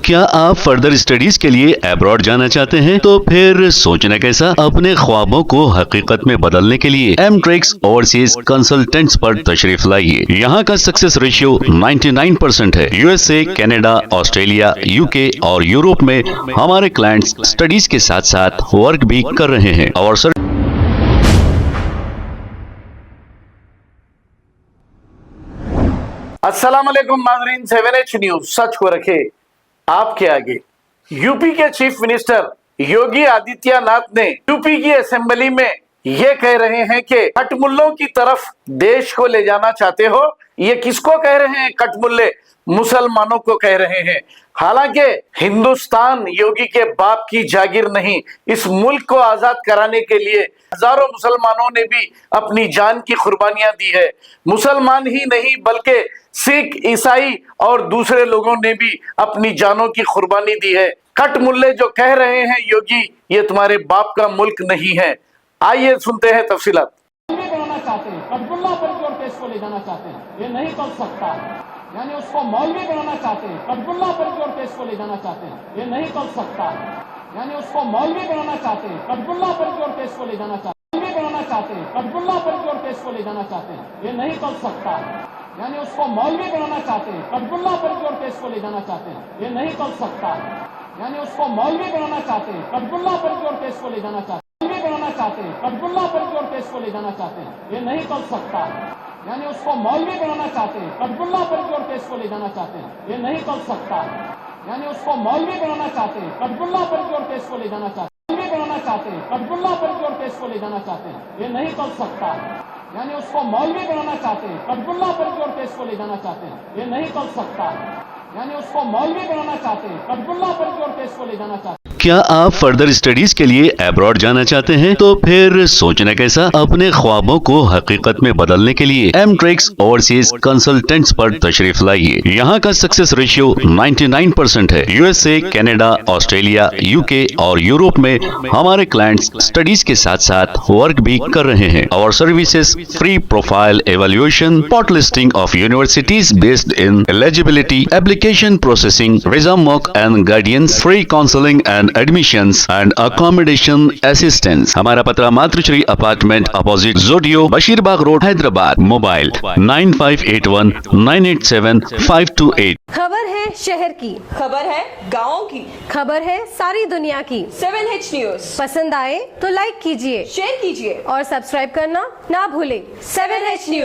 क्या आप further studies के लिए अब्रॉड जाना चाहते हैं? तो फिर सोचना कैसा, अपने ख्वाबों को हकीकत में बदलने के लिए एमट्रिक्स ओवरसीज कंसल्टेंट्स पर तशरीफ लाइए। यहाँ का सक्सेस रेशियो 99% है। यूएसए, कनाडा, ऑस्ट्रेलिया, यूके और यूरोप में हमारे क्लाइंट्स स्टडीज के साथ साथ वर्क भी कर रहे हैं और अस्सलाम वालेकुम नाज़रीन, 7H न्यूज सच को रखे आपके आगे। यूपी के चीफ मिनिस्टर योगी आदित्यनाथ ने यूपी की असेंबली में ये कह रहे हैं कि कटमुल्लों की तरफ देश को ले जाना चाहते हो। ये किसको कह रहे हैं? कटमुल्ले मुसलमानों को कह रहे हैं। हालांकि हिंदुस्तान योगी के बाप की जागीर नहीं। इस मुल्क को आजाद कराने के लिए हजारों मुसलमानों ने भी अपनी जान की कुर्बानियां दी है। मुसलमान ही नहीं बल्कि सिख, ईसाई और दूसरे लोगों ने भी अपनी जानों की कुर्बानी दी है। कटमुल्ले जो कह रहे हैं योगी ये तुम्हारे बाप का मुल्क नहीं है। आइए सुनते हैं तफसीलात। बनाना चाहते हैं, कटमुल्ला पर केस को ले जाना चाहते हैं, ये नहीं कर सकता। यानी उसको मौलवी बनाना चाहते हैं, कटमुल्ला पर केस को ले जाना चाहते हैं, ये नहीं कर सकता। यानी उसको मौलवी बनाना चाहते हैं, कटमुल्ला पर केस को ले जाना चाहते हैं, मौलवी बनाना चाहते हैं, कटमुल्ला पर केस को ले जाना चाहते हैं, ये नहीं कर सकता। यानी उसको मौलवी बनाना चाहते हैं, कटमुल्ला पर केस को ले जाना चाहते हैं, ये नहीं कर सकता। यानी उसको मौलवी बनाना चाहते हैं, कटमुल्ला पर केस को ले जाना चाहते हैं, मौलवी बनाना चाहते हैं, कटमुल्ला पर केस को ले जाना चाहते हैं, ये नहीं कर सकता। यानी उसको मौलवी बनाना चाहते हैं, कटमुल्ला पर केस को ले जाना चाहते हैं, ये नहीं कर सकता। यानी उसको मौलवी बनाना चाहते हैं, कटमुल्ला पर केस को ले जाना चाहते हैं, मौलवी बनाना चाहते हैं, कटमुल्ला पर केस को ले जाना चाहते हैं, ये नहीं कर सकता। यानी उसको मौलवी बनाना चाहते हैं, कटमुल्ला पर केस को ले जाना चाहते हैं, ये नहीं कर सकता। यानी उसको मौलवी बनाना चाहते हैं, कटमुल्ला पर केस को ले जाना चाहते हैं। क्या आप फर्दर स्टडीज के लिए अब्रॉड जाना चाहते हैं? तो फिर सोचना कैसा, अपने ख्वाबों को हकीकत में बदलने के लिए एमट्रिक्स ओवरसीज कंसल्टेंट्स पर तशरीफ लाइए। यहाँ का सक्सेस रेशियो 99% है। यूएसए, कनाडा, ऑस्ट्रेलिया, यूके और यूरोप में हमारे क्लाइंट्स स्टडीज के साथ साथ वर्क भी कर रहे हैं और services free profile evaluation, spot listing of universities based in eligibility, application processing, visa mock and guidance, free counselling and admissions and accommodation assistance. हमारा पता मातृश्री अपार्टमेंट अपोजिट जोडियो, बशीरबाग रोड, हैदराबाद। मोबाइल 9581987528। खबर है शहर की, खबर है गाँव की, खबर है सारी दुनिया की। 7H न्यूज पसंद आए तो लाइक कीजिए, शेयर कीजिए और सब्सक्राइब करना ना भूलें। 7H news.